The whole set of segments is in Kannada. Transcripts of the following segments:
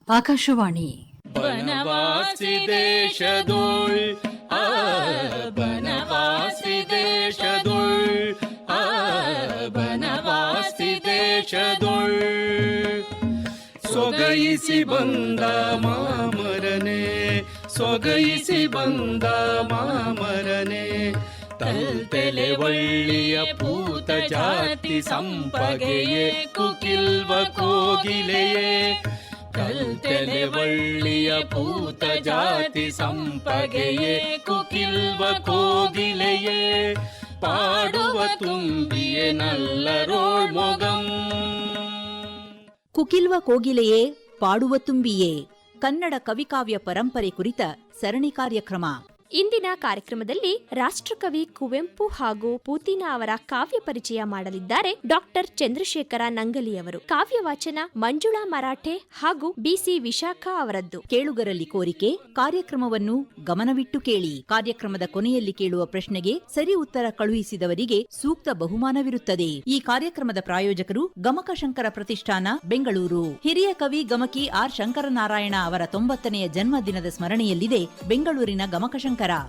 ಆಕಾಶವಾಣಿ. ಬನವಾಸಿ ದೇಶದೊಳ್ ಬನವಾಸಿ ದೇಶದೊಳ್ ಬನವಾಸಿ ದೇಶದೊಳ್ ಸೊಗಯಿಸಿ ಬಂದ ಮಾಮರನೆ, ಸೊಗಯಿಸಿ ಬಂದ ಮಾಮರನೆ, ತಲ್ತೆಲೆ ಒಳ್ಳಿಯ ಪೂತ ಜಾತಿ ಸಂಪಗೆಯೇ ಕುಕಿಲ್ವ ಕೋಗಿಲೆಯೇ, ಕಲ್ತೆಲೆ ಒಳ್ಳಿಯ ಪೂತ ಜಾತಿ ಸಂಪಗೆಯೇ ಕುಕಿಲ್ವ ಕೋಗಿಲೆಯೇ, ಪಾಡುವ ತುಂಬಿಯೇ ನಲ್ಲರೋಳ್ ಮೊಗಂ. ಕುಕಿಲ್ವ ಕೋಗಿಲೆಯೇ ಪಾಡುವ ತುಂಬಿಯೇ ಕನ್ನಡ ಕವಿಕಾವ್ಯ ಪರಂಪರೆ ಕುರಿತ ಸರಣಿ ಕಾರ್ಯಕ್ರಮ. ಇಂದಿನ ಕಾರ್ಯಕ್ರಮದಲ್ಲಿ ರಾಷ್ಟ್ರಕವಿ ಕುವೆಂಪು ಹಾಗೂ ಪೂತಿನ ಅವರ ಕಾವ್ಯ ಪರಿಚಯ ಮಾಡಲಿದ್ದಾರೆ ಡಾಕ್ಟರ್ ಚಂದ್ರಶೇಖರ ನಂಗಲಿಯವರು. ಕಾವ್ಯ ವಾಚನ ಮಂಜುಳಾ ಮರಾಠೆ ಹಾಗೂ ಬಿಸಿ ವಿಶಾಖ ಅವರದ್ದು. ಕೇಳುಗರಲ್ಲಿ ಕೋರಿಕೆ, ಕಾರ್ಯಕ್ರಮವನ್ನು ಗಮನವಿಟ್ಟು ಕೇಳಿ. ಕಾರ್ಯಕ್ರಮದ ಕೊನೆಯಲ್ಲಿ ಕೇಳುವ ಪ್ರಶ್ನೆಗೆ ಸರಿ ಉತ್ತರ ಕಳುಹಿಸಿದವರಿಗೆ ಸೂಕ್ತ ಬಹುಮಾನವಿರುತ್ತದೆ. ಈ ಕಾರ್ಯಕ್ರಮದ ಪ್ರಾಯೋಜಕರು ಗಮಕ ಶಂಕರ ಪ್ರತಿಷ್ಠಾನ, ಬೆಂಗಳೂರು. ಹಿರಿಯ ಕವಿ ಗಮಕಿ ಆರ್ ಶಂಕರನಾರಾಯಣ ಅವರ 90ನೇ ಜನ್ಮದಿನದ ಸ್ಮರಣೆಯಲ್ಲಿದೆ ಬೆಂಗಳೂರಿನ ಗಮಕ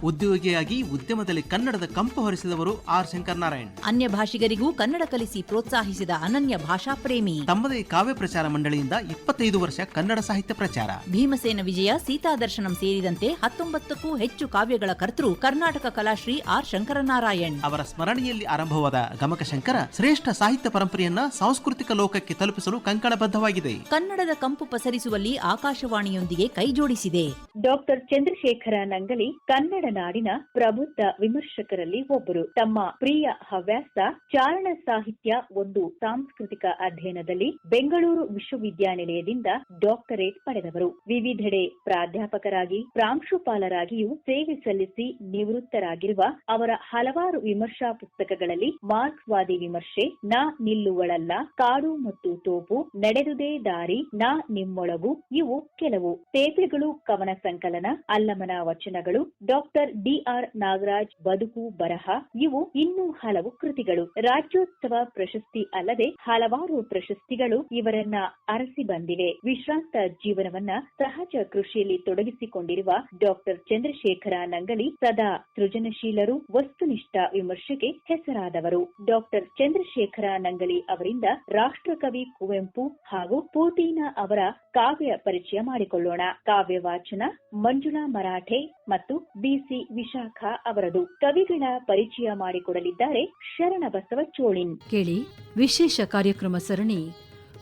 ಉದ್ಯೋಗಿಯಾಗಿ ಉದ್ಯಮದಲ್ಲಿ ಕನ್ನಡದ ಕಂಪು ಹೊರಿಸಿದವರು ಆರ್ ಶಂಕರನಾರಾಯಣ್. ಅನ್ಯ ಭಾಷಿಗರಿಗೂ ಕನ್ನಡ ಕಲಿಸಿ ಪ್ರೋತ್ಸಾಹಿಸಿದ ಅನನ್ಯ ಭಾಷಾ ಪ್ರೇಮಿ. ತಮ್ಮದೇ ಕಾವ್ಯ ಪ್ರಚಾರ ಮಂಡಳಿಯಿಂದ 25 ವರ್ಷ ಕನ್ನಡ ಸಾಹಿತ್ಯ ಪ್ರಚಾರ. ಭೀಮಸೇನ ವಿಜಯ, ಸೀತಾದರ್ಶನಂ ಸೇರಿದಂತೆ 19ಕ್ಕೂ ಹೆಚ್ಚು ಕಾವ್ಯಗಳ ಕರ್ತೃ ಕರ್ನಾಟಕ ಕಲಾಶ್ರೀ ಆರ್ ಶಂಕರನಾರಾಯಣ್ ಅವರ ಸ್ಮರಣೆಯಲ್ಲಿ ಆರಂಭವಾದ ಗಮಕ ಶಂಕರ ಶ್ರೇಷ್ಠ ಸಾಹಿತ್ಯ ಪರಂಪರೆಯನ್ನ ಸಾಂಸ್ಕೃತಿಕ ಲೋಕಕ್ಕೆ ತಲುಪಿಸಲು ಕಂಕಣಬದ್ಧವಾಗಿದೆ. ಕನ್ನಡದ ಕಂಪು ಪಸರಿಸುವಲ್ಲಿ ಆಕಾಶವಾಣಿಯೊಂದಿಗೆ ಕೈಜೋಡಿಸಿದೆ. ಡಾಕ್ಟರ್ ಚಂದ್ರಶೇಖರ ನಂಗಲಿ ಕನ್ನಡ ನಾಡಿನ ಪ್ರಬುದ್ಧ ವಿಮರ್ಶಕರಲ್ಲಿ ಒಬ್ಬರು. ತಮ್ಮ ಪ್ರಿಯ ಹವ್ಯಾಸ ಚಾರಣ ಸಾಹಿತ್ಯ, ಒಂದು ಸಾಂಸ್ಕೃತಿಕ ಅಧ್ಯಯನದಲ್ಲಿ ಬೆಂಗಳೂರು ವಿಶ್ವವಿದ್ಯಾನಿಲಯದಿಂದ ಡಾಕ್ಟರೇಟ್ ಪಡೆದವರು. ವಿವಿಧೆಡೆ ಪ್ರಾಧ್ಯಾಪಕರಾಗಿ, ಪ್ರಾಂಶುಪಾಲರಾಗಿಯೂ ಸೇವೆ ಸಲ್ಲಿಸಿ ನಿವೃತ್ತರಾಗಿರುವ ಅವರ ಹಲವಾರು ವಿಮರ್ಶಾ ಪುಸ್ತಕಗಳಲ್ಲಿ ಮಾರ್ಕ್ಸ್ವಾದಿ ವಿಮರ್ಶೆ, ನಾ ನಿಲ್ಲುವಳಲ್ಲ, ಕಾಡು ಮತ್ತು ತೋಪು, ನಡೆದುದೇ ದಾರಿ, ನಾ ನಿಮ್ಮೊಳಗು ಇವು ಕೆಲವು. ತೇಪೆಗಳು ಕವನ ಸಂಕಲನ, ಅಲ್ಲಮನ ವಚನಗಳು, ಡಾಕ್ಟರ್ ಡಿ.ಆರ್. ನಾಗರಾಜ್ ಬದುಕು ಬರಹ, ಇವು ಇನ್ನೂ ಹಲವು ಕೃತಿಗಳು. ರಾಜ್ಯೋತ್ಸವ ಪ್ರಶಸ್ತಿ ಅಲ್ಲದೆ ಹಲವಾರು ಪ್ರಶಸ್ತಿಗಳು ಇವರನ್ನ ಅರಸಿ ಬಂದಿವೆ. ವಿಶ್ರಾಂತ ಜೀವನವನ್ನ ಸಹಜ ಕೃಷಿಯಲ್ಲಿ ತೊಡಗಿಸಿಕೊಂಡಿರುವ ಡಾಕ್ಟರ್ ಚಂದ್ರಶೇಖರ ನಂಗಲಿ ಸದಾ ಸೃಜನಶೀಲರು, ವಸ್ತುನಿಷ್ಠ ವಿಮರ್ಶೆಗೆ ಹೆಸರಾದವರು. ಡಾಕ್ಟರ್ ಚಂದ್ರಶೇಖರ ನಂಗಲಿ ಅವರಿಂದ ರಾಷ್ಟ್ರಕವಿ ಕುವೆಂಪು ಹಾಗೂ ಪೂತಿನ ಅವರ ಕಾವ್ಯ ಪರಿಚಯ ಮಾಡಿಕೊಳ್ಳೋಣ. ಕಾವ್ಯ ವಾಚನ ಮಂಜುಳಾ ಮರಾಠೆ ಮತ್ತು ಬಿಸಿ ವಿಶಾಖ ಅವರದು. ಕವಿಗಳ ಪರಿಚಯ ಮಾಡಿಕೊಡಲಿದ್ದಾರೆ ಶರಣಬಸವ ಚೋಳಿನ್. ಕೇಳಿ ವಿಶೇಷ ಕಾರ್ಯಕ್ರಮ ಸರಣಿ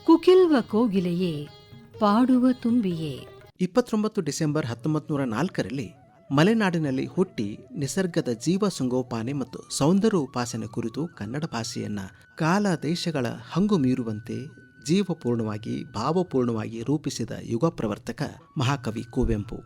ಕುಕಿಲ್ವ ಕೋಗಿಲೆಯೇ ಪಾಡುವ ತುಂಬಿಯೇ. 29 ಡಿಸೆಂಬರ್ 1904ರಲ್ಲಿ ಮಲೆನಾಡಿನಲ್ಲಿ ಹುಟ್ಟಿ ನಿಸರ್ಗದ ಜೀವ ಸಂಗೋಪಾನೆ ಮತ್ತು ಸೌಂದರ್ಯ ಉಪಾಸನೆ ಕುರಿತು ಕನ್ನಡ ಭಾಷೆಯನ್ನ ಕಾಲ ದೇಶಗಳ ಹಂಗು ಮೀರುವಂತೆ ಜೀವಪೂರ್ಣವಾಗಿ, ಭಾವಪೂರ್ಣವಾಗಿ ರೂಪಿಸಿದ ಯುಗ ಪ್ರವರ್ತಕ ಮಹಾಕವಿ ಕುವೆಂಪು.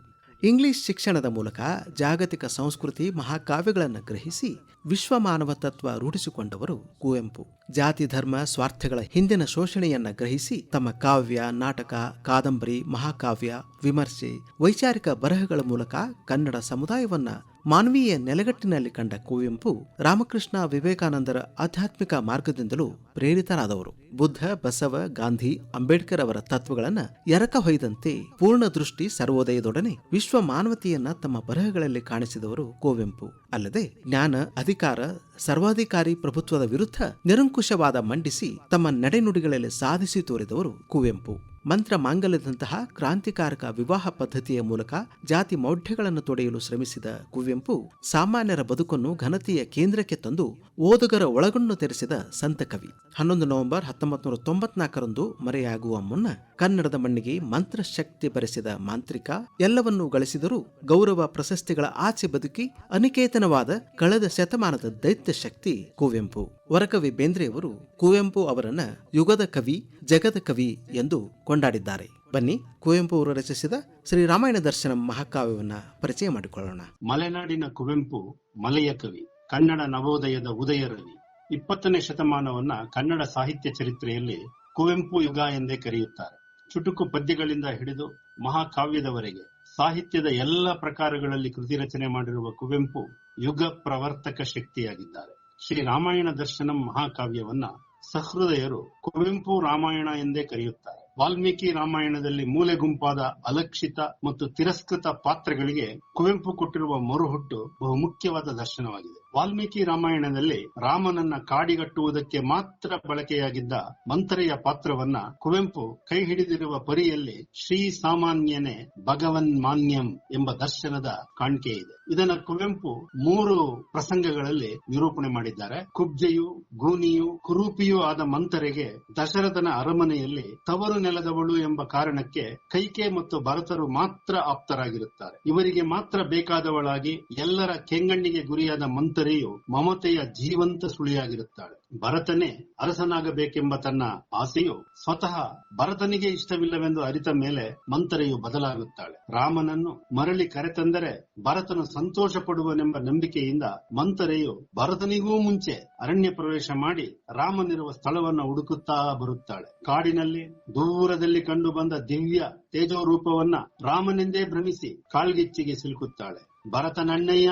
ಇಂಗ್ಲಿಷ್ ಶಿಕ್ಷಣದ ಮೂಲಕ ಜಾಗತಿಕ ಸಂಸ್ಕೃತಿ, ಮಹಾಕಾವ್ಯಗಳನ್ನು ಗ್ರಹಿಸಿ ವಿಶ್ವ ಮಾನವ ತತ್ವ ರೂಢಿಸಿಕೊಂಡವರು ಕುವೆಂಪು. ಜಾತಿ, ಧರ್ಮ, ಸ್ವಾರ್ಥಗಳ ಹಿಂದಿನ ಶೋಷಣೆಯನ್ನ ಗ್ರಹಿಸಿ ತಮ್ಮ ಕಾವ್ಯ, ನಾಟಕ, ಕಾದಂಬರಿ, ಮಹಾಕಾವ್ಯ, ವಿಮರ್ಶೆ, ವೈಚಾರಿಕ ಬರಹಗಳ ಮೂಲಕ ಕನ್ನಡ ಸಮುದಾಯವನ್ನ ಮಾನವೀಯ ನೆಲೆಗಟ್ಟಿನಲ್ಲಿ ಕಂಡ ಕುವೆಂಪು ರಾಮಕೃಷ್ಣ ವಿವೇಕಾನಂದರ ಆಧ್ಯಾತ್ಮಿಕ ಮಾರ್ಗದಿಂದಲೂ ಪ್ರೇರಿತರಾದವರು. ಬುದ್ಧ, ಬಸವ, ಗಾಂಧಿ, ಅಂಬೇಡ್ಕರ್ ಅವರ ತತ್ವಗಳನ್ನು ಎರಕ ಹೊಯ್ದಂತೆ ಪೂರ್ಣ ದೃಷ್ಟಿ, ಸರ್ವೋದಯದೊಡನೆ ವಿಶ್ವ ಮಾನವತೆಯನ್ನ ತಮ್ಮ ಬರಹಗಳಲ್ಲಿ ಕಾಣಿಸಿದವರು ಕುವೆಂಪು. ಅಲ್ಲದೆ ಜ್ಞಾನ, ಅಧಿಕಾರ, ಸರ್ವಾಧಿಕಾರಿ ಪ್ರಭುತ್ವದ ವಿರುದ್ಧ ನಿರಂಕುಶವಾದ ಮಂಡಿಸಿ ತಮ್ಮ ನಡೆನುಡಿಗಳಲ್ಲಿ ಸಾಧಿಸಿ ತೋರಿದವರು ಕುವೆಂಪು. ಮಂತ್ರ ಮಾಂಗಲ್ಯದಂತಹ ಕ್ರಾಂತಿಕಾರಕ ವಿವಾಹ ಪದ್ಧತಿಯ ಮೂಲಕ ಜಾತಿ ಮೌಢ್ಯಗಳನ್ನು ತೊಡೆಯಲು ಶ್ರಮಿಸಿದ ಕುವೆಂಪು ಸಾಮಾನ್ಯರ ಬದುಕನ್ನು ಘನತೆಯ ಕೇಂದ್ರಕ್ಕೆ ತಂದು ಓದುಗರ ಒಳಗಣ್ಣು ತೆರೆಸಿದ ಸಂತ ಕವಿ. 11 ನವೆಂಬರ್ 1994ರಂದು ಮರೆಯಾಗುವ ಮುನ್ನ ಕನ್ನಡದ ಮಣ್ಣಿಗೆ ಮಂತ್ರಶಕ್ತಿ ಬರೆಸಿದ ಮಾಂತ್ರಿಕ, ಎಲ್ಲವನ್ನೂ ಗಳಿಸಿದರೂ ಗೌರವ ಪ್ರಶಸ್ತಿಗಳ ಆಚೆ ಬದುಕಿ ಅನಿಕೇತನವಾದ ಕಳೆದ ಶತಮಾನದ ದೈತ್ಯ ಶಕ್ತಿ ಕುವೆಂಪು. ವರಕವಿ ಬೇಂದ್ರೆಯವರು ಕುವೆಂಪು ಅವರನ್ನ ಯುಗದ ಕವಿ, ಜಗದ ಕವಿ ಎಂದು ಕೊಂಡಾಡಿದ್ದಾರೆ. ಬನ್ನಿ ಕುವೆಂಪು ಅವರು ರಚಿಸಿದ ಶ್ರೀರಾಮಾಯಣ ದರ್ಶನಂ ಮಹಾಕಾವ್ಯವನ್ನ ಪರಿಚಯ ಮಾಡಿಕೊಳ್ಳೋಣ. ಮಲೆನಾಡಿನ ಕುವೆಂಪು ಮಲೆಯ ಕವಿ, ಕನ್ನಡ ನವೋದಯದ ಉದಯ ರವಿ. 20ನೇ ಶತಮಾನವನ್ನ ಕನ್ನಡ ಸಾಹಿತ್ಯ ಚರಿತ್ರೆಯಲ್ಲಿ ಕುವೆಂಪು ಯುಗ ಎಂದೇ ಕರೆಯುತ್ತಾರೆ. ಚುಟುಕು ಪದ್ಯಗಳಿಂದ ಹಿಡಿದು ಮಹಾಕಾವ್ಯದವರೆಗೆ ಸಾಹಿತ್ಯದ ಎಲ್ಲ ಪ್ರಕಾರಗಳಲ್ಲಿ ಕೃತಿ ರಚನೆ ಮಾಡಿರುವ ಕುವೆಂಪು ಯುಗ ಪ್ರವರ್ತಕ ಶಕ್ತಿಯಾಗಿದ್ದಾರೆ. ಶ್ರೀರಾಮಾಯಣ ದರ್ಶನಂ ಮಹಾಕಾವ್ಯವನ್ನ ಸಹೃದಯರು ಕುವೆಂಪು ರಾಮಾಯಣ ಎಂದೇ ಕರೆಯುತ್ತಾರೆ. ವಾಲ್ಮೀಕಿ ರಾಮಾಯಣದಲ್ಲಿ ಮೂಲೆ ಗುಂಪಾದ ಅಲಕ್ಷಿತ ಮತ್ತು ತಿರಸ್ಕೃತ ಪಾತ್ರಗಳಿಗೆ ಕುವೆಂಪು ಕೊಟ್ಟಿರುವ ಮರುಹುಟ್ಟು ಬಹುಮುಖ್ಯವಾದ ದರ್ಶನವಾಗಿದೆ. ವಾಲ್ಮೀಕಿ ರಾಮಾಯಣದಲ್ಲಿ ರಾಮನನ್ನ ಕಾಡಿಗಟ್ಟುವುದಕ್ಕೆ ಮಾತ್ರ ಬಳಕೆಯಾಗಿದ್ದ ಮಂಥರೆಯ ಪಾತ್ರವನ್ನ ಕುವೆಂಪು ಕೈ ಹಿಡಿದಿರುವ ಪರಿಯಲ್ಲಿ ಶ್ರೀ ಸಾಮಾನ್ಯನೇ ಭಗವನ್ ಮಾನ್ಯಂ ಎಂಬ ದರ್ಶನದ ಕಾಣಿಕೆ ಇದೆ. ಇದನ್ನ ಕುವೆಂಪು 3 ಪ್ರಸಂಗಗಳಲ್ಲಿ ನಿರೂಪಣೆ ಮಾಡಿದ್ದಾರೆ. ಕುಬ್ಜೆಯು, ಗೂನಿಯು, ಕುರೂಪಿಯೂ ಆದ ಮಂಥರೆಗೆ ದಶರಥನ ಅರಮನೆಯಲ್ಲಿ ತವರು ನೆಲದವಳು ಎಂಬ ಕಾರಣಕ್ಕೆ ಕೈಕೆ ಮತ್ತು ಭರತರು ಮಾತ್ರ ಆಪ್ತರಾಗಿರುತ್ತಾರೆ. ಇವರಿಗೆ ಮಾತ್ರ ಬೇಕಾದವಳಾಗಿ ಎಲ್ಲರ ಕೆಂಗಣ್ಣಿಗೆ ಗುರಿಯಾದ ಮಂಥರೆಯು ಮಮತೆಯ ಜೀವಂತ ಸುಳಿಯಾಗಿರುತ್ತಾಳೆ. ಭರತನೇ ಅರಸನಾಗಬೇಕೆಂಬ ತನ್ನ ಆಸೆಯು ಸ್ವತಃ ಭರತನಿಗೆ ಇಷ್ಟವಿಲ್ಲವೆಂದು ಅರಿತ ಮೇಲೆ ಮಂಥರೆಯು ಬದಲಾಗುತ್ತಾಳೆ. ರಾಮನನ್ನು ಮರಳಿ ಕರೆತಂದರೆ ಭರತನು ಸಂತೋಷ ಪಡುವನೆಂಬ ನಂಬಿಕೆಯಿಂದ ಮಂಥರೆಯು ಭರತನಿಗೂ ಮುಂಚೆ ಅರಣ್ಯ ಪ್ರವೇಶ ಮಾಡಿ ರಾಮನಿರುವ ಸ್ಥಳವನ್ನು ಹುಡುಕುತ್ತಾ ಬರುತ್ತಾಳೆ. ಕಾಡಿನಲ್ಲಿ ದೂರದಲ್ಲಿ ಕಂಡು ಬಂದ ದಿವ್ಯ ತೇಜೋರೂಪವನ್ನ ರಾಮನೆಂದೇ ಭ್ರಮಿಸಿ ಕಾಳ್ಗಿಚ್ಚಿಗೆ ಸಿಲುಕುತ್ತಾಳೆ. ಭರತನಣ್ಣಯ್ಯ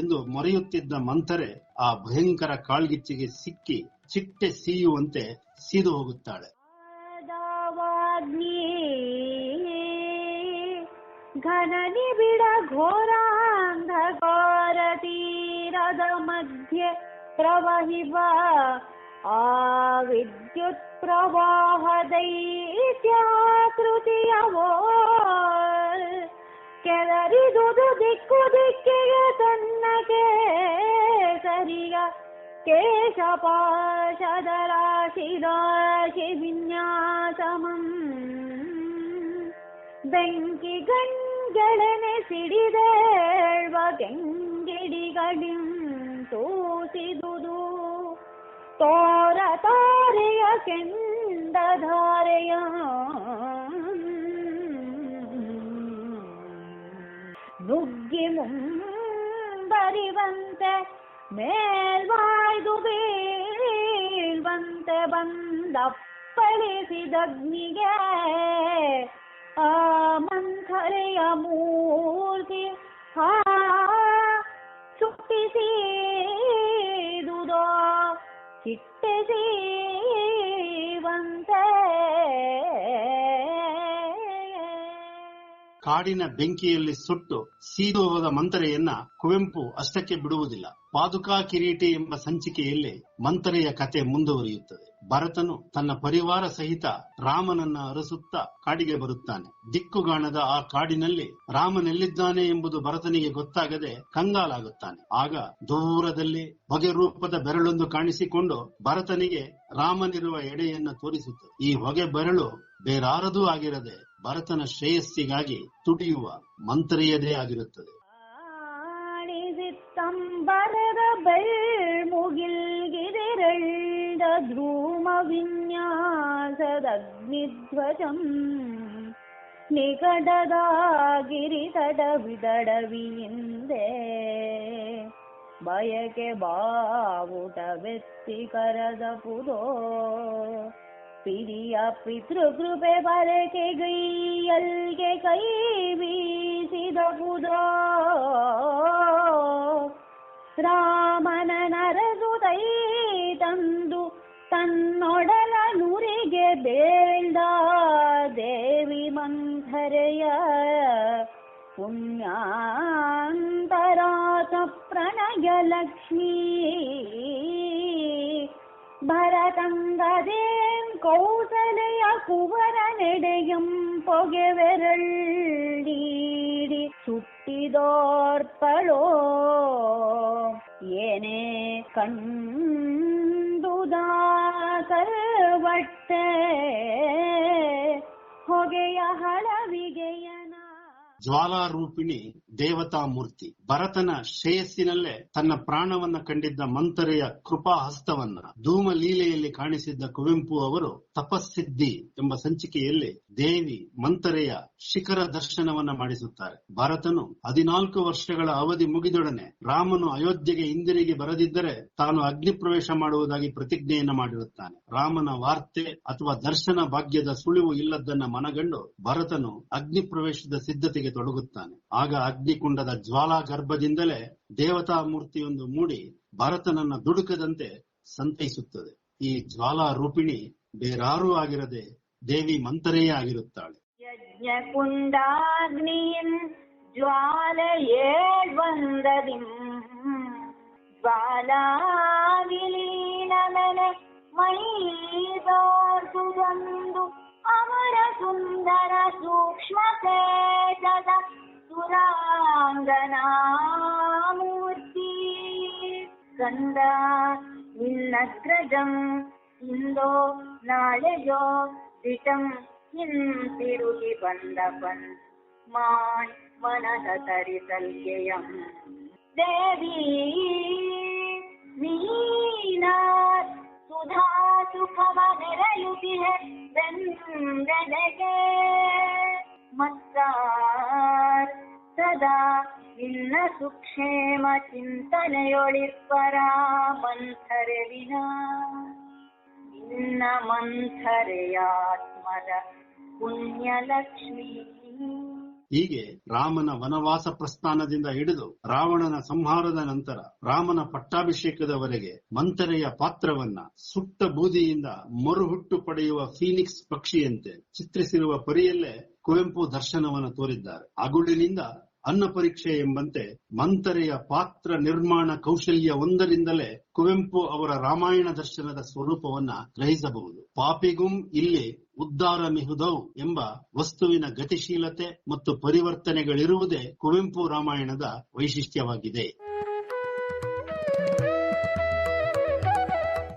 ಎಂದು ಮೊರೆಯುತ್ತಿದ್ದ ಮಂಥರೆ ಆ ಭಯಂಕರ ಕಾಳ್ಗಿಚ್ಚಿಗೆ ಸಿಕ್ಕಿ ಚಿಟ್ಟೆ ಸೀಯುವಂತೆ ಸೀದು ಹೋಗುತ್ತಾಳೆ. ಘನನಿ ಬಿಡ ಘೋರಾಂಧಕಾರ ತೀರದ ಮಧ್ಯೆ ಪ್ರವಹಿವ ಆ ವಿದ್ಯುತ್ ಪ್ರವಾಹ ದೈತ್ಯಾಕೃತಿಯವೋ ಕೆದರಿದುದು ದಿಕ್ಕು ದಿಕ್ಕಿಗೆ ತನ್ನಗೆ ಸರಿಗ ಕೇಶಪಾಶದ ರಾಶಿ ರಾಶಿ ವಿನ್ಯಾಸಮಂ ಬೆಂಕಿ ಗಣ್ಗೆಳನೆ ಸಿಡಿದೇಳ್ವ ಕೆಂಗಿಡಿಗಳಿಂ ತೂಸಿದುದು ತೋರ ತಾರೆಯ ಕೆಂಡಧಾರೆಯ ನುಗ್ಗಿ ಮುಂಬರಿವಂತೆ ಮೇಲ್ವಾಯ್ದು ಬೀಳ್ವಂತೆ ಬಂದಪ್ಪಳಿಸಿದಗ್ನಿಗೆ ಆ ಮಂಥರೆಯ ಮೂರ್ತಿ ಸುಟ್ಟಿಸಿದುದೋ ಚಿಟ್ಟಿಸಿವಂತೆ. ಕಾಡಿನ ಬೆಂಕಿಯಲ್ಲಿ ಸುಟ್ಟು ಸೀದು ಹೋದ ಮಂಥರೆಯನ್ನ ಕುವೆಂಪು ಅಷ್ಟಕ್ಕೆ ಬಿಡುವುದಿಲ್ಲ. ಪಾದುಕಾ ಕಿರೀಟಿ ಎಂಬ ಸಂಚಿಕೆಯಲ್ಲಿ ಮಂಥರೆಯ ಕತೆ ಮುಂದುವರಿಯುತ್ತದೆ. ಭರತನು ತನ್ನ ಪರಿವಾರ ಸಹಿತ ರಾಮನನ್ನ ಅರಸುತ್ತಾ ಕಾಡಿಗೆ ಬರುತ್ತಾನೆ. ದಿಕ್ಕುಗಾಣದ ಆ ಕಾಡಿನಲ್ಲಿ ರಾಮನೆಲ್ಲಿದ್ದಾನೆ ಎಂಬುದು ಭರತನಿಗೆ ಗೊತ್ತಾಗದೆ ಕಂಗಾಲಾಗುತ್ತಾನೆ. ಆಗ ದೂರದಲ್ಲಿ ಹೊಗೆ ರೂಪದ ಬೆರಳೊಂದು ಕಾಣಿಸಿಕೊಂಡು ಭರತನಿಗೆ ರಾಮನಿರುವ ಎಡೆಯನ್ನು ತೋರಿಸುತ್ತದೆ. ಈ ಹೊಗೆ ಬೆರಳು ಬೇರಾರದೂ ಆಗಿರದೆ ಭರತನ ಶ್ರೇಯಸ್ಸಿಗಾಗಿ ತುಡಿಯುವ ಮಂಥರೆಯದೇ ಆಗಿರುತ್ತದೆ. ತಂಬರದ ಬೆಳ್ಮುಗಿಲ್ಗಿದಿರಳ್ದ ಧ್ರೂಮ ವಿನ್ಯಾಸದಗ್ನಿಧ್ವಜಂ ನಿಕಟದ ಗಿರಿತಡವಿದಡವಿಯಿಂದೆ ಬಯಕೆ ಬಾವುಟವೆತ್ತಿ ಕರದ ಪುದೋ ಪಿರಿಯ ಪಿತೃಕೃಪೆ ಬರಕೆ ಗೈಯಲ್ಗೆ ಕೈ ಬೀಸಿದ ಪುದೋ ರಾಮನ ನರಸುತೈ ತಂದು ತನ್ನೊಡಲ ನುರಿಗೆ ಬೇಳ್ದ ದೇವಿ ಮಂಥರೆಯ ಪುಣ್ಯಾಂತರಾತ ಪ್ರಣಯ ಲಕ್ಷ್ಮೀ ಭರತಂಗದೇಂ ಕೌಸಲೆಯ ಕುವರ ನೆಡೆಯಂ ಪೊಗೆವೆರಳ್ಳೀಡಿ ಸುಟ್ಟಿದೋರ್ಪಳೋ ಏನೇ ಕಂಡುದಾ ಸರ್ವಟ್ಟೆ ಹೊಗೆಯ ಹಳವಿಗೆಯನ. ಜ್ವಾಲಾರೂಪಿಣಿ ದೇವತಾ ಮೂರ್ತಿ ಭರತನ ಶ್ರೇಯಸ್ಸಿನಲ್ಲೇ ತನ್ನ ಪ್ರಾಣವನ್ನ ಕಂಡಿದ್ದ ಮಂಥರೆಯ ಕೃಪಾ ಹಸ್ತವನ್ನ ಧೂಮ ಲೀಲೆಯಲ್ಲಿ ಕಾಣಿಸಿದ್ದ ಕುವೆಂಪು ಅವರು ತಪಸ್ಸಿದ್ಧಿ ಎಂಬ ಸಂಚಿಕೆಯಲ್ಲಿ ದೇವಿ ಮಂಥರೆಯ ಶಿಖರ ದರ್ಶನವನ್ನ ಮಾಡಿಸುತ್ತಾರೆ. ಭರತನು 14 ವರ್ಷಗಳ ಅವಧಿ ಮುಗಿದೊಡನೆ ರಾಮನು ಅಯೋಧ್ಯೆಗೆ ಹಿಂದಿರುಗಿ ಬರದಿದ್ದರೆ ತಾನು ಅಗ್ನಿ ಪ್ರವೇಶ ಮಾಡುವುದಾಗಿ ಪ್ರತಿಜ್ಞೆಯನ್ನ ಮಾಡಿರುತ್ತಾನೆ. ರಾಮನ ವಾರ್ತೆ ಅಥವಾ ದರ್ಶನ ಭಾಗ್ಯದ ಸುಳಿವು ಇಲ್ಲದನ್ನ ಮನಗಂಡು ಭರತನು ಅಗ್ನಿ ಪ್ರವೇಶದ ಸಿದ್ಧತೆಗೆ ತೊಡಗುತ್ತಾನೆ. ಆಗ ಅಗ್ನಿಕುಂಡದ ಜ್ವಾಲಾ ಗರ್ಭದಿಂದಲೇ ದೇವತಾ ಮೂರ್ತಿಯೊಂದು ಮೂಡಿ ಭರತನನ್ನ ದುಡುಕದಂತೆ ಸಂತೈಸುತ್ತದೆ. ಈ ಜ್ವಾಲಾ ರೂಪಿಣಿ ಬೇರಾರೂ ಆಗಿರದೆ ದೇವಿ ಮಂತರೆಯೇ ಆಗಿರುತ್ತಾಳೆ. ಯಜ್ಞಕುಂಡಾಗ್ನಿಂ ಜ್ವಾಲಯೇಡ್ವಂದದಿಂ ಜ್ವಾಲಾವಿಲೀನಮೆನ ಮೈದೋರ್ದುದೊಂದು ಅಮರ ಸುಂದರ ಸೂಕ್ಷ್ಮ ತೇಜದ ಸುರಾಂಗನಾಮೂರ್ತಿ ಕಂದ ನಿನ್ನಗ್ರಜಂ ಇಂದೋ ನಾಳೆಯೋ ದಿಟಂ ಹಿಂತಿರುಗಿ ಬಂದಪನ್ ಮಾನ್ ಮನದ ತರಿಸಲ್ಗೆಯಂ ದೇವಿ ನೀನಾರ್ ಸುಧಾ ಸುಖವ ನೆರೆಯುತ್ತಿಹೆ ಬೆಂದೆಗೆ ಮತ್ತಾರ್ ಸದಾ ನಿನ್ನ ಸುಕ್ಷೇಮ ಚಿಂತನೆಯೊಳಿರ್ಪರ ಮಂಥರೆ ವಿನಾ ನಿನ್ನ ಮಂಥರೆಯಾತ್ಮದ ಪುಣ್ಯಲಕ್ಷ್ಮೀ. ಹೀಗೆ ರಾಮನ ವನವಾಸ ಪ್ರಸ್ಥಾನದಿಂದ ಹಿಡಿದು ರಾವಣನ ಸಂಹಾರದ ನಂತರ ರಾಮನ ಪಟ್ಟಾಭಿಷೇಕದವರೆಗೆ ಮಂಥರೆಯ ಪಾತ್ರವನ್ನ ಸುಟ್ಟ ಬೂದಿಯಿಂದ ಮರುಹುಟ್ಟು ಪಡೆಯುವ ಫೀನಿಕ್ಸ್ ಪಕ್ಷಿಯಂತೆ ಚಿತ್ರಿಸಿರುವ ಪರಿಯಲ್ಲೇ ಕುವೆಂಪು ದರ್ಶನವನ್ನು ತೋರಿದ್ದಾರೆ. ಅಗುಳಿನಿಂದ ಅನ್ನ ಪರೀಕ್ಷೆ ಎಂಬಂತೆ ಮಂಥರೆಯ ಪಾತ್ರ ನಿರ್ಮಾಣ ಕೌಶಲ್ಯ ಒಂದರಿಂದಲೇ ಕುವೆಂಪು ಅವರ ರಾಮಾಯಣ ದರ್ಶನದ ಸ್ವರೂಪವನ್ನ ಗ್ರಹಿಸಬಹುದು. ಪಾಪಿಗುಂ ಇಲ್ಲಿ ಉದ್ಧಾರ ಮಿಹುದೌ ಎಂಬ ವಸ್ತುವಿನ ಗತಿಶೀಲತೆ ಮತ್ತು ಪರಿವರ್ತನೆಗಳಿರುವುದೇ ಕುವೆಂಪು ರಾಮಾಯಣದ ವೈಶಿಷ್ಟ್ಯವಾಗಿದೆ.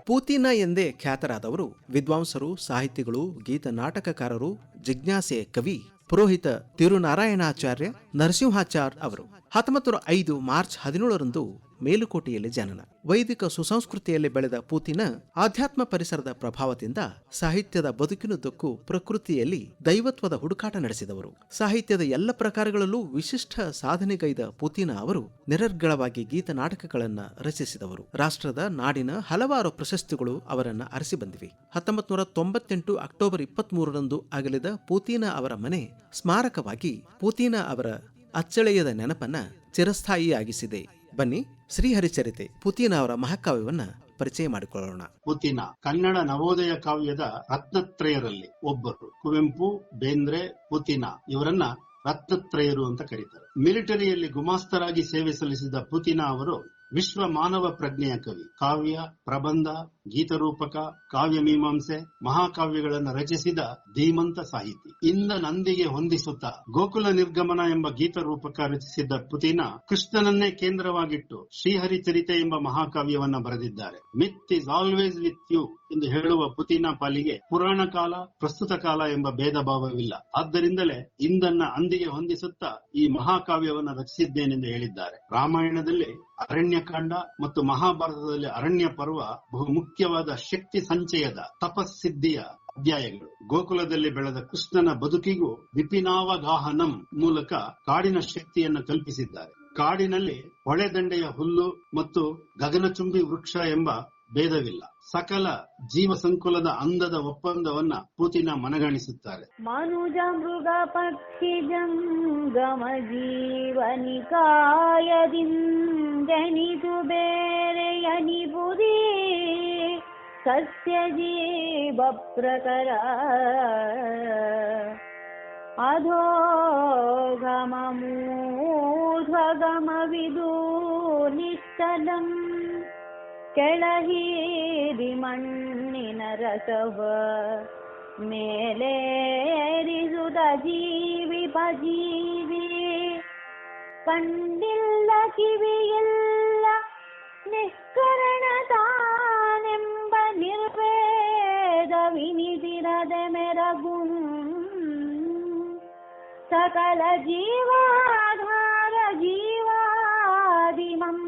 ಪೂತಿನ ಎಂದೇ ಖ್ಯಾತರಾದವರು ವಿದ್ವಾಂಸರು, ಸಾಹಿತಿಗಳು, ಗೀತ ನಾಟಕಕಾರರು, ಜಿಜ್ಞಾಸೆ ಕವಿ, ಪುರೋಹಿತ ತಿರುನಾರಾಯಣಾಚಾರ್ಯ ನರಸಿಂಹಾಚಾರ್ ಅವರು 1905 ಮಾರ್ಚ್ 17ರಂದು ಮೇಲುಕೋಟೆಯಲ್ಲಿ ಜನನ. ವೈದಿಕ ಸುಸಂಸ್ಕೃತಿಯಲ್ಲಿ ಬೆಳೆದ ಪೂತಿನ ಆಧ್ಯಾತ್ಮ ಪರಿಸರದ ಪ್ರಭಾವದಿಂದ ಸಾಹಿತ್ಯದ ಬದುಕಿನುದ್ದಕ್ಕೂ ಪ್ರಕೃತಿಯಲ್ಲಿ ದೈವತ್ವದ ಹುಡುಕಾಟ ನಡೆಸಿದವರು. ಸಾಹಿತ್ಯದ ಎಲ್ಲ ಪ್ರಕಾರಗಳಲ್ಲೂ ವಿಶಿಷ್ಟ ಸಾಧನೆಗೈದ ಪೂತಿನ ಅವರು ನಿರರ್ಗಳವಾಗಿ ಗೀತ ನಾಟಕಗಳನ್ನು ರಚಿಸಿದವರು. ರಾಷ್ಟ್ರದ ನಾಡಿನ ಹಲವಾರು ಪ್ರಶಸ್ತಿಗಳು ಅವರನ್ನ ಅರಸಿ ಬಂದಿವೆ. 1998 ಅಕ್ಟೋಬರ್ 23ರಂದು ಅಗಲಿದ ಪೂತಿನ ಅವರ ಮನೆ ಸ್ಮಾರಕವಾಗಿ ಪೂತಿನ ಅವರ ಅಚ್ಚಳೆಯದ ನೆನಪನ್ನ ಚಿರಸ್ಥಾಯಿಯಾಗಿಸಿದೆ. ಬನ್ನಿ, ಶ್ರೀಹರಿಚರಿತೆ ಪೂತಿನ ಅವರ ಮಹಾಕಾವ್ಯವನ್ನ ಪರಿಚಯ ಮಾಡಿಕೊಳ್ಳೋಣ. ಪೂತಿನ ಕನ್ನಡ ನವೋದಯ ಕಾವ್ಯದ ರತ್ನತ್ರಯರಲ್ಲಿ ಒಬ್ಬರು. ಕುವೆಂಪು, ಬೇಂದ್ರೆ, ಪೂತಿನ ಇವರನ್ನ ರತ್ನತ್ರಯರು ಅಂತ ಕರೀತಾರೆ. ಮಿಲಿಟರಿಯಲ್ಲಿ ಗುಮಾಸ್ತರಾಗಿ ಸೇವೆ ಸಲ್ಲಿಸಿದ ಪೂತಿನ ಅವರು ವಿಶ್ವ ಮಾನವ ಪ್ರಜ್ಞೆಯ ಕವಿ. ಕಾವ್ಯ, ಪ್ರಬಂಧ, ಗೀತರೂಪಕ, ಕಾವ್ಯ ಮೀಮಾಂಸೆ, ಮಹಾಕಾವ್ಯಗಳನ್ನು ರಚಿಸಿದ ಧೀಮಂತ ಸಾಹಿತಿ. ಇಂದ ನಂದಿಗೆ ಹೊಂದಿಸುತ್ತಾ ಗೋಕುಲ ನಿರ್ಗಮನ ಎಂಬ ಗೀತರೂಪಕ ರಚಿಸಿದ್ದ ಪೂತಿನ ಕೃಷ್ಣನನ್ನೇ ಕೇಂದ್ರವಾಗಿಟ್ಟು ಶ್ರೀಹರಿಚರಿತೆ ಎಂಬ ಮಹಾಕಾವ್ಯವನ್ನ ಬರೆದಿದ್ದಾರೆ. ಮಿತ್ ಇಸ್ ಆಲ್ವೇಸ್ ವಿತ್ ಯು ಎಂದು ಹೇಳುವ ಪೂತಿನ ಪಾಲಿಗೆ ಪುರಾಣ ಕಾಲ, ಪ್ರಸ್ತುತ ಕಾಲ ಎಂಬ ಭೇದ ಭಾವವಿಲ್ಲ. ಆದ್ದರಿಂದಲೇ ಇಂದನ್ನ ಅಂದಿಗೆ ಹೊಂದಿಸುತ್ತಾ ಈ ಮಹಾಕಾವ್ಯವನ್ನು ರಚಿಸಿದ್ದೇನೆಂದು ಹೇಳಿದ್ದಾರೆ. ರಾಮಾಯಣದಲ್ಲಿ ಅರಣ್ಯಕಾಂಡ ಮತ್ತು ಮಹಾಭಾರತದಲ್ಲಿ ಅರಣ್ಯ ಪರ್ವ ಬಹು ಮುಖ್ಯವಾದ ಶಕ್ತಿ ಸಂಚಯದ ತಪಸ್ಸಿದ್ಧಿಯ ಅಧ್ಯಾಯಗಳು. ಗೋಕುಲದಲ್ಲಿ ಬೆಳೆದ ಕೃಷ್ಣನ ಬದುಕಿಗೂ ವಿಪಿನಾವಗಾಹನಂ ಮೂಲಕ ಕಾಡಿನ ಶಕ್ತಿಯನ್ನು ಕಲ್ಪಿಸಿದ್ದಾರೆ. ಕಾಡಿನಲ್ಲಿ ಹೊಳೆದಂಡೆಯ ಹುಲ್ಲು ಮತ್ತು ಗಗನಚುಂಬಿ ವೃಕ್ಷ ಎಂಬ ಭೇದವಿಲ್ಲ. ಸಕಲ ಜೀವ ಸಂಕುಲದ ಅಂದದ ಒಪ್ಪಂದವನ್ನ ಪೂತಿನ ಮನಗಾಣಿಸುತ್ತಾರೆ. ಮನುಜ ಮೃಗ ಪಕ್ಷಿ ಜಂಗಮ ಜೀವನಿಕಾಯದಿಂದೆನಿದು ಬೇರೆಯನಿಬುದಿ ಸಸ್ಯ ಜೀವ ಪ್ರಕರ ಅಧೋಗಮ ಮೂರ್ಧ್ವಗಮವಿದು ನಿಶ್ಚಲಂ ಕೆಳಹೀರಿ ಮಣ್ಣಿನ ರಸವ ಮೇಲೇರಿಸುದ ಜೀವಿ ಬಜೀವಿ ಕಂಡಿಲ್ಲ ಕಿವಿಯಿಲ್ಲ ನಿಷ್ಕರಣ ತಾನೆಂಬ ನಿರ್ವೇದ ವಿನಿದಿರದ ಮೆರಗುಂ ಸಕಲ ಜೀವಾಧಾರ ಜೀವಾದಿಮಂ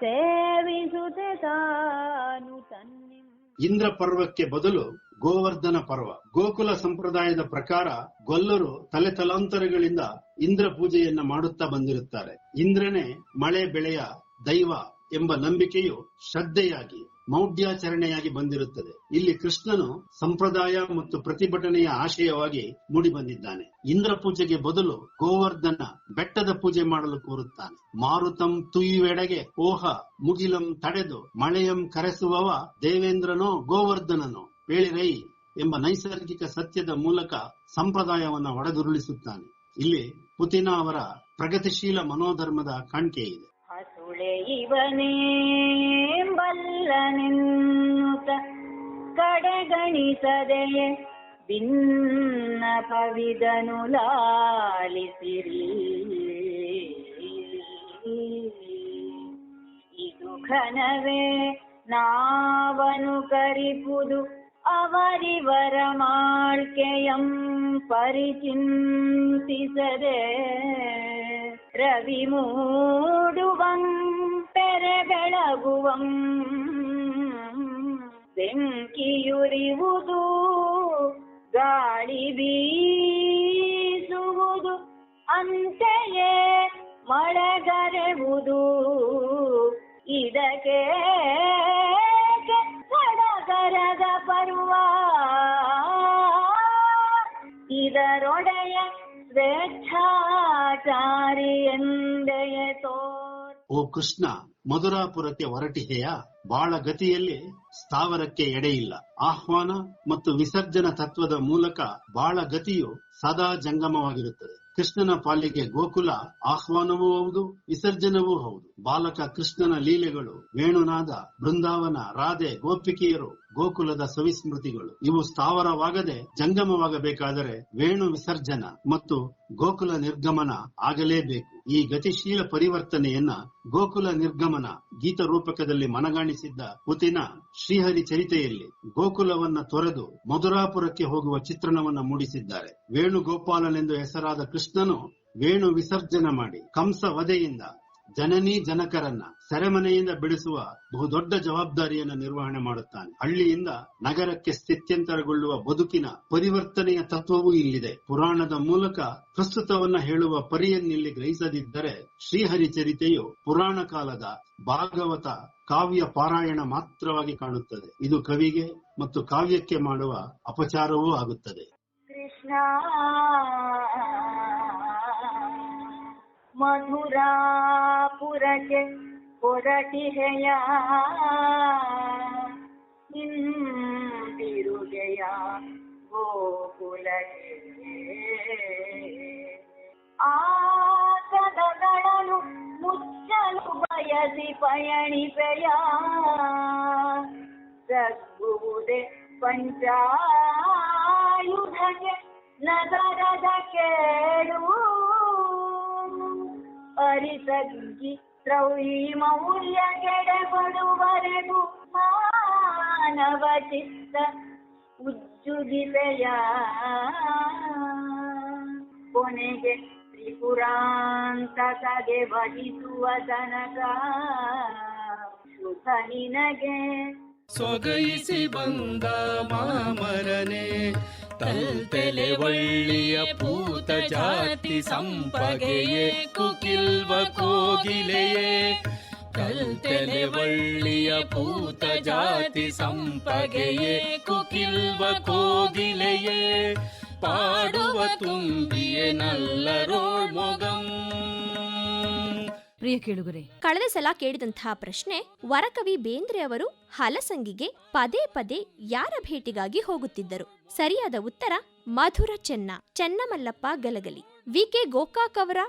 ಸೇವಿಸುತ್ತೆ ತಾನು ತನ್ನಿ. ಇಂದ್ರ ಪರ್ವಕ್ಕೆ ಬದಲು ಗೋವರ್ಧನ ಪರ್ವ. ಗೋಕುಲ ಸಂಪ್ರದಾಯದ ಪ್ರಕಾರ ಗೊಲ್ಲರು ತಲೆತಲಾಂತರಗಳಿಂದ ಇಂದ್ರ ಪೂಜೆಯನ್ನ ಮಾಡುತ್ತಾ ಬಂದಿರುತ್ತಾರೆ. ಇಂದ್ರನೇ ಮಳೆ ಬೆಳೆಯ ದೈವ ಎಂಬ ನಂಬಿಕೆಯು ಶ್ರದ್ಧೆಯಾಗಿ ಮೌಢ್ಯಾಚರಣೆಯಾಗಿ ಬಂದಿರುತ್ತದೆ. ಇಲ್ಲಿ ಕೃಷ್ಣನು ಸಂಪ್ರದಾಯ ಮತ್ತು ಪ್ರತಿಭಟನೆಯ ಆಶಯವಾಗಿ ಮೂಡಿಬಂದಿದ್ದಾನೆ. ಇಂದ್ರ ಪೂಜೆಗೆ ಬದಲು ಗೋವರ್ಧನ ಬೆಟ್ಟದ ಪೂಜೆ ಮಾಡಲು ಕೋರುತ್ತಾನೆ. ಮಾರುತಂ ತುಯ್ಯುವೆಡೆಗೆ ಓಹ ಮುಗಿಲಂ ತಡೆದು ಮಳೆಯಂ ಕರೆಸುವವ ದೇವೇಂದ್ರನೋ ಗೋವರ್ಧನನೋ ಹೇಳಿರೈ ಎಂಬ ನೈಸರ್ಗಿಕ ಸತ್ಯದ ಮೂಲಕ ಸಂಪ್ರದಾಯವನ್ನು ಒಡೆದುರುಳಿಸುತ್ತಾನೆ. ಇಲ್ಲಿ ಪುತಿನ ಅವರ ಪ್ರಗತಿಶೀಲ ಮನೋಧರ್ಮದ ಕಾಣ್ಕೆ ಇದೆ. ಹಸುಳೆ ಇವನೇ ಬಲ್ಲನೆನ್ನುತ್ತ ಕಡೆಗಣಿಸದೆಯೇ ಭಿನ್ನ ಪವಿದನು ಲಾಲಿಸಿರಿ. ಇದು ಘನವೇ ನಾವನು ಕರಿಪುದು ಅವರಿವರ ಮಾಳ್ಕೆಯಂ ಪರಿಚಿಂತಿಸದೆ ರವಿ ಮೂಡುವಂ ಪೆರೆ ಬೆಳಗುವಂ ಬೆಂಕಿಯುರಿವುದು ಗಾಳಿ ಬೀಸುವುದು ಅಂತೆಯೇ ಮಳೆಗರೆವುದು ಇದಕ್ಕೆ ಸಡಗರದ ಪರ್ವ ಇದರೊಡೆಯ ಸ್ವೇಚ್ಛಾಚಾರಿ ಎಂದೆಯ ತೋರ್. ಓ ಕೃಷ್ಣ, ಮಧುರಾಪುರಕ್ಕೆ ಹೊರಟಿಹೆಯ ಬಾಳ ಗತಿಯಲ್ಲಿ ಸ್ಥಾವರಕ್ಕೆ ಎಡೆಯಿಲ್ಲ. ಆಹ್ವಾನ ಮತ್ತು ವಿಸರ್ಜನ ತತ್ವದ ಮೂಲಕ ಬಾಳ ಗತಿಯು ಸದಾ ಜಂಗಮವಾಗಿರುತ್ತದೆ. ಕೃಷ್ಣನ ಪಾಲಿಗೆ ಗೋಕುಲ ಆಹ್ವಾನವೂ ಹೌದು, ವಿಸರ್ಜನವೂ ಹೌದು. ಬಾಲಕ ಕೃಷ್ಣನ ಲೀಲೆಗಳು, ವೇಣುನಾದ, ಬೃಂದಾವನ, ರಾಧೆ, ಗೋಪಿಕೆಯರು ಗೋಕುಲದ ಸವಿಸ್ಮೃತಿಗಳು. ಇವು ಸ್ಥಾವರವಾಗದೆ ಜಂಗಮವಾಗಬೇಕಾದರೆ ವೇಣು ವಿಸರ್ಜನ ಮತ್ತು ಗೋಕುಲ ನಿರ್ಗಮನ ಆಗಲೇಬೇಕು. ಈ ಗತಿಶೀಲ ಪರಿವರ್ತನೆಯನ್ನ ಗೋಕುಲ ನಿರ್ಗಮನ ಗೀತ ರೂಪಕದಲ್ಲಿ ಮನಗಾಣಿಸಿದ್ದ ಪುತಿನ ಶ್ರೀಹರಿ ಚರಿತೆಯಲ್ಲಿ ಗೋಕುಲವನ್ನ ತೊರೆದು ಮಧುರಾಪುರಕ್ಕೆ ಹೋಗುವ ಚಿತ್ರಣವನ್ನ ಮೂಡಿಸಿದ್ದಾರೆ. ವೇಣುಗೋಪಾಲನೆಂದು ಹೆಸರಾದ ಕೃಷ್ಣನು ವೇಣು ವಿಸರ್ಜನ ಮಾಡಿ ಕಂಸ ವಧೆಯಿಂದ ಜನನೀ ಜನಕರನ್ನ ಸೆರೆಮನೆಯಿಂದ ಬಿಡಿಸುವ ಬಹುದೊಡ್ಡ ಜವಾಬ್ದಾರಿಯನ್ನು ನಿರ್ವಹಣೆ ಮಾಡುತ್ತಾನೆ. ಹಳ್ಳಿಯಿಂದ ನಗರಕ್ಕೆ ಸ್ಥಿತ್ಯಂತರಗೊಳ್ಳುವ ಬದುಕಿನ ಪರಿವರ್ತನೆಯ ತತ್ವವೂ ಇಲ್ಲಿದೆ. ಪುರಾಣದ ಮೂಲಕ ಪ್ರಸ್ತುತವನ್ನ ಹೇಳುವ ಪರಿಯನ್ನಿಲ್ಲಿ ಗ್ರಹಿಸದಿದ್ದರೆ ಶ್ರೀಹರಿ ಚರಿತೆಯು ಪುರಾಣ ಕಾಲದ ಭಾಗವತ ಕಾವ್ಯ ಪಾರಾಯಣ ಮಾತ್ರವಾಗಿ ಕಾಣುತ್ತದೆ. ಇದು ಕವಿಗೆ ಮತ್ತು ಕಾವ್ಯಕ್ಕೆ ಮಾಡುವ ಅಪಚಾರವೂ ಆಗುತ್ತದೆ. ಕೃಷ್ಣ ಮಧುರಾಪುರಕ್ಕೆ ಹೊರಟಿಹೆಯ ಹಿಂದಿರುಗೆಯ ಗೋಕುಲಕ್ಕೆ ಆ ಕದಗಳನ್ನು ಮುಚ್ಚಲು ಬಯಸಿ ಪಯಣಿಪೆಯ ಸಗ್ಗುವುದೇ ಪಂಚಾಯುಧಕ್ಕೆ ನಗರದ ಕೇಳು ಅರಿಸಗ್ಗಿ ತ್ರೌಯಿ ಮೌಲ್ಯ ಕೆಡಬಡುವರೆಗೂ ಮಾನವ ಚಿತ್ತ ಉಜ್ಜುಗಿದೆಯ ಕೊನೆಗೆ ತ್ರಿಪುರಾಂತಕಗೆ ವಹಿಸುವ ತನಕ ಶುಭ ನಿನಗೆ. ಸೊಗೈಸಿ ಬಂದ ಮಾಮರನೆ ತಲ್ತೆಲೆ ಒಳ್ಳಿಯ ಪೂತ ಜಾತಿ ಸಂಪಗೆಯೇ ಕುಕಿಲ್ವ ಕೋಗಿಲೆಯೇ ತಲ್ತೆಲೆ ಒಳ್ಳಿಯ ಪೂತ ಜಾತಿ ಸಂಪಗೆಯೇ ಕುಕಿಲ್ವ ಕೋಗಿಲೆಯೇ ಪಾಡುವ ತುಂಬಿಯೇ ನಲ್ಲರೋಳ್ ಮೊಗಂ. ಪ್ರಿಯ ಕೇಳುಗರೆ, ಕಳೆದ ಸಲ ಕೇಳಿದಂತಹ ಪ್ರಶ್ನೆ, ವರಕವಿ ಬೇಂದ್ರೆ ಅವರು ಹಲಸಂಗಿಗೆ ಪದೇ ಪದೇ ಯಾರ ಭೇಟಿಗಾಗಿ ಹೋಗುತ್ತಿದ್ದರು? ಸರಿಯಾದ ಉತ್ತರ ಮಧುರ ಚೆನ್ನಮಲ್ಲಪ್ಪ ಗಲಗಲಿ. ವಿ.ಕೆ. ಗೋಕಾಕ್ ಅವರ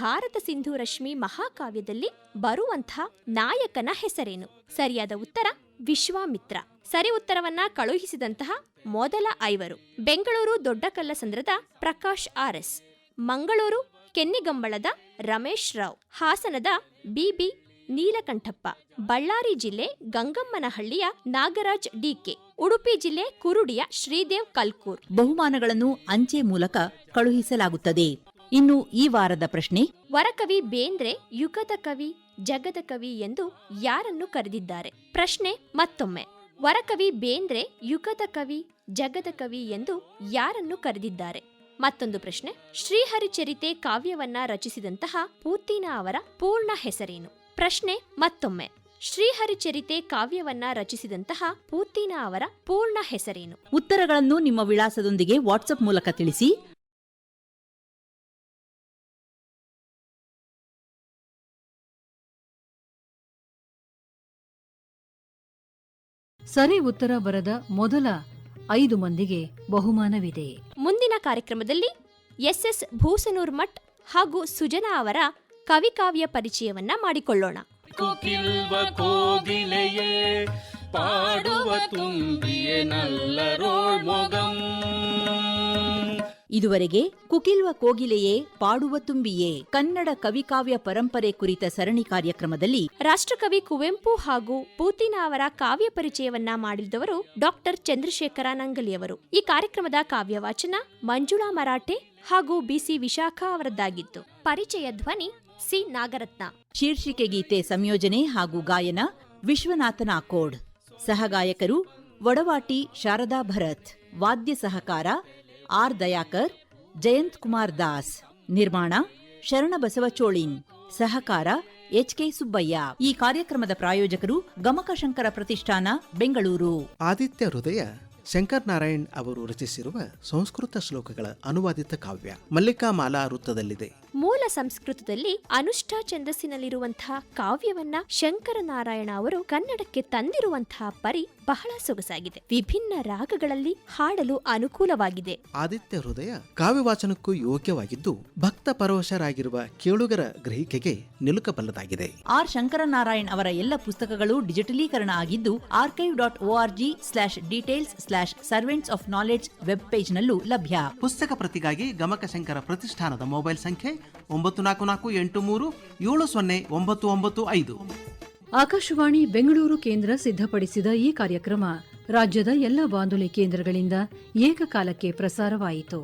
ಭಾರತ ಸಿಂಧು ರಶ್ಮಿ ಮಹಾಕಾವ್ಯದಲ್ಲಿ ಬರುವಂಥ ನಾಯಕನ ಹೆಸರೇನು? ಸರಿಯಾದ ಉತ್ತರ ವಿಶ್ವಾಮಿತ್ರ. ಸರಿ ಉತ್ತರವನ್ನ ಕಳುಹಿಸಿದಂತಹ ಮೊದಲ 5: ಬೆಂಗಳೂರು ದೊಡ್ಡಕಲ್ಲಸಂದ್ರದ ಪ್ರಕಾಶ್ ಆರ್.ಎಸ್., ಮಂಗಳೂರು ಕೆನ್ನಿಗಂಬಳದ ರಮೇಶ್ ರಾವ್, ಹಾಸನದ ಬಿ.ಬಿ. ನೀಲಕಂಠಪ್ಪ, ಬಳ್ಳಾರಿ ಜಿಲ್ಲೆ ಗಂಗಮ್ಮನಹಳ್ಳಿಯ ನಾಗರಾಜ್ ಡಿ.ಕೆ., ಉಡುಪಿ ಜಿಲ್ಲೆ ಕುರುಡಿಯ ಶ್ರೀದೇವ್ ಕಲ್ಕೂರ್. ಬಹುಮಾನಗಳನ್ನು ಅಂಚೆ ಮೂಲಕ ಕಳುಹಿಸಲಾಗುತ್ತದೆ. ಇನ್ನು ಈ ವಾರದ ಪ್ರಶ್ನೆ, ವರಕವಿ ಬೇಂದ್ರೆ ಯುಗದ ಕವಿ, ಜಗದ ಕವಿ ಎಂದು ಯಾರನ್ನು ಕರೆದಿದ್ದಾರೆ? ಪ್ರಶ್ನೆ ಮತ್ತೊಮ್ಮೆ, ವರಕವಿ ಬೇಂದ್ರೆ ಯುಗದ ಕವಿ, ಜಗದ ಕವಿ ಎಂದು ಯಾರನ್ನು ಕರೆದಿದ್ದಾರೆ? ಮತ್ತೊಂದು ಪ್ರಶ್ನೆ, ಶ್ರೀಹರಿ ಚರಿತೆ ಕಾವ್ಯವನ್ನ ರಚಿಸಿದಂತಹ ಪೂತಿನ ಅವರ ಪೂರ್ಣ ಹೆಸರೇನು? ಪ್ರಶ್ನೆ ಮತ್ತೊಮ್ಮೆ, ಶ್ರೀಹರಿ ಚರಿತೆ ಕಾವ್ಯವನ್ನ ರಚಿಸಿದಂತಹ ಪೂತಿನ ಅವರ ಪೂರ್ಣ ಹೆಸರೇನು? ಉತ್ತರಗಳನ್ನು ನಿಮ್ಮ ವಿಳಾಸದೊಂದಿಗೆ ವಾಟ್ಸ್ಆಪ್ ಮೂಲಕ ತಿಳಿಸಿ. ಸರಿ ಉತ್ತರ ಬರದ ಮೊದಲ 5 ಮಂದಿಗೆ ಬಹುಮಾನವಿದೆ. ಮುಂದಿನ ಕಾರ್ಯಕ್ರಮದಲ್ಲಿ ಎಸ್ ಭೂಸನೂರ್ ಮಠ್ ಹಾಗೂ ಸುಜನಾ ಅವರ ಕವಿಕಾವ್ಯ ಪರಿಚಯವನ್ನ ಮಾಡಿಕೊಳ್ಳೋಣ. ಕುಕಿಲ್ವ ಕೋಗಿಲೆಯೇ ಪಾಡುವ ತುಂಬಿಯೇ ನಲ್ಲರೋಳ್ ಮೊಗಂ. ಇದುವರೆಗೆ ಕುಕಿಲ್ವ ಕೋಗಿಲೆಯೇ ಪಾಡುವ ತುಂಬಿಯೇ ಕನ್ನಡ ಕವಿಕಾವ್ಯ ಪರಂಪರೆ ಕುರಿತ ಸರಣಿ ಕಾರ್ಯಕ್ರಮದಲ್ಲಿ ರಾಷ್ಟ್ರಕವಿ ಕುವೆಂಪು ಹಾಗೂ ಪೂತಿನ ಅವರ ಕಾವ್ಯ ಪರಿಚಯವನ್ನ ಮಾಡಿದವರು ಡಾಕ್ಟರ್ ಚಂದ್ರಶೇಖರ ನಂಗಲಿಯವರು. ಈ ಕಾರ್ಯಕ್ರಮದ ಕಾವ್ಯ ವಾಚನ ಮಂಜುಳಾ ಮರಾಠೆ ಹಾಗೂ ಬಿಸಿ ವಿಶಾಖಾ ಅವರದ್ದಾಗಿತ್ತು. ಪರಿಚಯ ಧ್ವನಿ ಸಿ ನಾಗರತ್ನ. ಶೀರ್ಷಿಕೆ ಗೀತೆ ಸಂಯೋಜನೆ ಹಾಗೂ ಗಾಯನ ವಿಶ್ವನಾಥನ್ ಆಕೋಡ್. ಸಹಗಾಯಕರು ವಡವಾಟಿ ಶಾರದಾ ಭರತ್. ವಾದ್ಯ ಸಹಕಾರ ಆರ್ ದಯಾಕರ್, ಜಯಂತ್ ಕುಮಾರ್ ದಾಸ್. ನಿರ್ಮಾಣ ಶರಣಬಸವ ಚೋಳಿನ್. ಸಹಕಾರ ಎಚ್ಕೆ ಸುಬ್ಬಯ್ಯ. ಈ ಕಾರ್ಯಕ್ರಮದ ಪ್ರಾಯೋಜಕರು ಗಮಕ ಶಂಕರ ಪ್ರತಿಷ್ಠಾನ, ಬೆಂಗಳೂರು. ಆದಿತ್ಯ ಹೃದಯ ಶಂಕರ್ ನಾರಾಯಣ್ ಅವರು ರಚಿಸಿರುವ ಸಂಸ್ಕೃತ ಶ್ಲೋಕಗಳ ಅನುವಾದಿತ ಕಾವ್ಯ ಮಲ್ಲಿಕಾಮಾಲಾ ವೃತ್ತದಲ್ಲಿದೆ. ಮೂಲ ಸಂಸ್ಕೃತದಲ್ಲಿ ಅನುಷ್ಠಾ ಛಂದಸ್ಸಿನಲ್ಲಿರುವಂತಹ ಕಾವ್ಯವನ್ನ ಶಂಕರನಾರಾಯಣ ಅವರು ಕನ್ನಡಕ್ಕೆ ತಂದಿರುವಂತಹ ಪರಿ ಬಹಳ ಸೊಗಸಾಗಿದೆ. ವಿಭಿನ್ನ ರಾಗಗಳಲ್ಲಿ ಹಾಡಲು ಅನುಕೂಲವಾಗಿದೆ. ಆದಿತ್ಯ ಹೃದಯ ಕಾವ್ಯವಾಚನಕ್ಕೂ ಯೋಗ್ಯವಾಗಿದ್ದು ಭಕ್ತ ಪರವಶರಾಗಿರುವ ಕೇಳುಗರ ಗ್ರಹಿಕೆಗೆ ನಿಲುಕಬಲ್ಲದಾಗಿದೆ. ಆರ್ ಶಂಕರನಾರಾಯಣ್ ಅವರ ಎಲ್ಲ ಪುಸ್ತಕಗಳು ಡಿಜಿಟಲೀಕರಣ ಆಗಿದ್ದು archive.org/details/servants of knowledge ವೆಬ್ ಪೇಜ್ನಲ್ಲೂ ಲಭ್ಯ. ಪುಸ್ತಕ ಪ್ರತಿಗಾಗಿ ಗಮಕ ಶಂಕರ ಪ್ರತಿಷ್ಠಾನದ ಮೊಬೈಲ್ ಸಂಖ್ಯೆ 9448370995. ಆಕಾಶವಾಣಿ ಬೆಂಗಳೂರು ಕೇಂದ್ರ ಸಿದ್ಧಪಡಿಸಿದ ಈ ಕಾರ್ಯಕ್ರಮ ರಾಜ್ಯದ ಎಲ್ಲ ಬಾನುಲಿ ಕೇಂದ್ರಗಳಿಂದ ಏಕಕಾಲಕ್ಕೆ ಪ್ರಸಾರವಾಯಿತು.